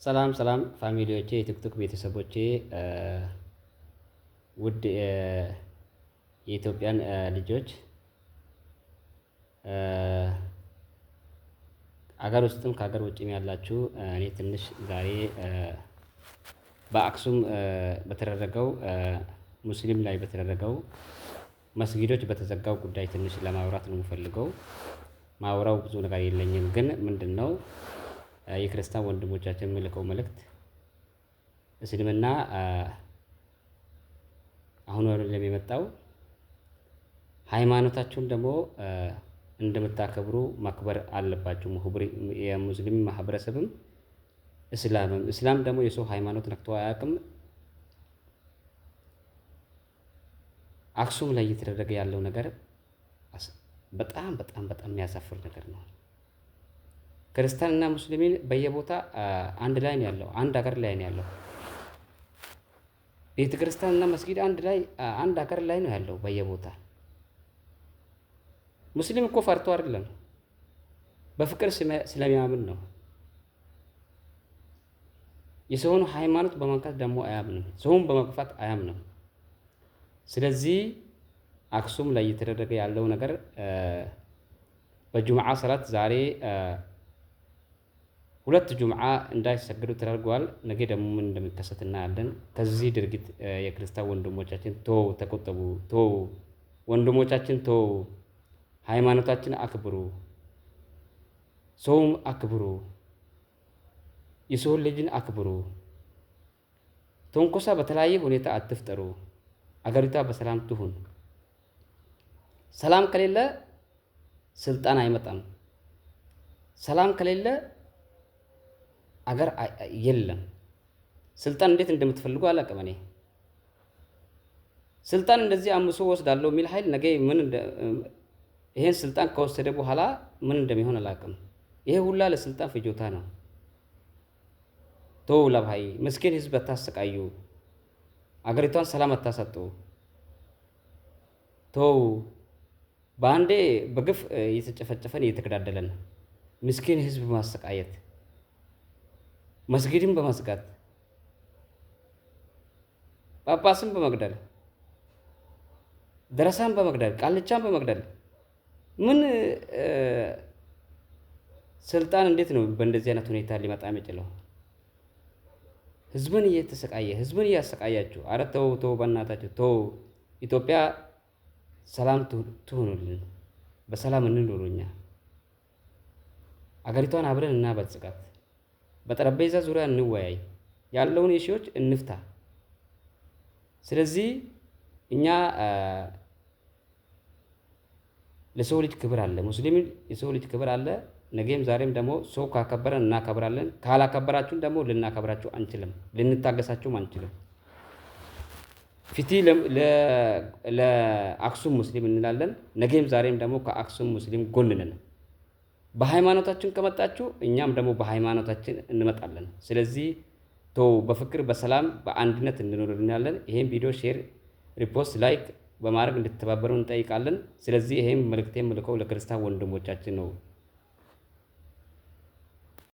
ሰላም ሰላም ፋሚሊዎቼ የቲክቶክ ቤተሰቦቼ ውድ የኢትዮጵያን ልጆች አገር ውስጥም ከሀገር ውጭም ያላችሁ እኔ ትንሽ ዛሬ በአክሱም በተደረገው ሙስሊም ላይ በተደረገው መስጊዶች በተዘጋው ጉዳይ ትንሽ ለማውራት ነው የምፈልገው። ማውራው ብዙ ነገር የለኝም፣ ግን ምንድነው የክርስቲያን ወንድሞቻችን የሚልከው መልእክት እስልምና አሁን ወደለም የመጣው ሃይማኖታችሁን ደግሞ እንደምታከብሩ ማክበር አለባችሁ። የሙስሊም ማህበረሰብም እስላም ደግሞ የሰው ሃይማኖት ነክቶ አያውቅም። አክሱም ላይ እየተደረገ ያለው ነገር በጣም በጣም በጣም የሚያሳፍር ነገር ነው። ክርስቲያንና ሙስሊምን በየቦታ አንድ ላይ ነው ያለው፣ አንድ ሀገር ላይ ነው ያለው። ቤተ ክርስቲያንና መስጊድ አንድ ሀገር ላይ ነው ያለው በየቦታ። ሙስሊም እኮ ፈርቶ አይደለም፣ በፍቅር ስለሚያምን ነው። የሰውን ሃይማኖት በመንካት ደግሞ አያምንም፣ ሰውን በመግፋት አያምንም። ስለዚህ አክሱም ላይ እየተደረገ ያለው ነገር በጁምዓ ሰላት ዛሬ ሁለት ጁምዓ እንዳይሰግዱ ተደርጓል። ነገ ደግሞ ምን እንደሚከሰት እናያለን። ከዚህ ድርጊት የክርስቲያን ወንድሞቻችን ተቆጠቡ፣ ወንድሞቻችን ሃይማኖታችን አክብሩ፣ ሰውም አክብሩ፣ የሰውን ልጅን አክብሩ። ተንኮሳ በተለያየ ሁኔታ አትፍጠሩ። አገሪቷ በሰላም ትሁን። ሰላም ከሌለ ስልጣን አይመጣም። ሰላም ከሌለ አገር የለም። ስልጣን እንዴት እንደምትፈልጉ አላውቅም። እኔ ስልጣን እንደዚህ አምሶ ወስዳለሁ የሚል ኃይል ነገ ይሄን ስልጣን ከወሰደ በኋላ ምን እንደሚሆን አላውቅም። ይሄ ሁላ ለስልጣን ፍጆታ ነው። ለባይ ምስኪን ህዝብ አታሰቃዩ። አገሪቷን ሰላም አታሳጡ። በአንዴ በግፍ እየተጨፈጨፈን እየተገዳደለን ምስኪን ህዝብ በማሰቃየት መስጊድን በመዝጋት ጳጳስን በመግደል ደረሳን በመግደል ቃልቻን በመግደል ምን ስልጣን እንዴት ነው በእንደዚህ አይነት ሁኔታ ሊመጣ የሚችለው? ህዝብን እየተሰቃየ ህዝብን እያሰቃያችሁ፣ አረ ተው በእናታችሁ ኢትዮጵያ ሰላም ትሁኑልን፣ በሰላም እንኑር። እኛ አገሪቷን አብረን እናበልጽጋት፣ በጠረጴዛ ዙሪያ እንወያይ፣ ያለውን ኢሹዎች እንፍታ። ስለዚህ እኛ ለሰው ልጅ ክብር አለ፣ ሙስሊም የሰው ልጅ ክብር አለ። ነገም ዛሬም ደግሞ ሰው ካከበረን እናከብራለን፣ ካላከበራችሁን ደግሞ ልናከብራችሁ አንችልም፣ ልንታገሳችሁም አንችልም። ፊቲ ለአክሱም ሙስሊም እንላለን። ነገም ዛሬም ደግሞ ከአክሱም ሙስሊም ጎን ነን። በሃይማኖታችን ከመጣችሁ እኛም ደግሞ በሃይማኖታችን እንመጣለን። ስለዚህ በፍቅር በሰላም በአንድነት እንኖርልናለን። ይሄን ቪዲዮ ሼር፣ ሪፖስት፣ ላይክ በማድረግ እንድትተባበሩ እንጠይቃለን። ስለዚህ ይሄን መልእክቴን ልከው ለክርስቲያን ወንድሞቻችን ነው።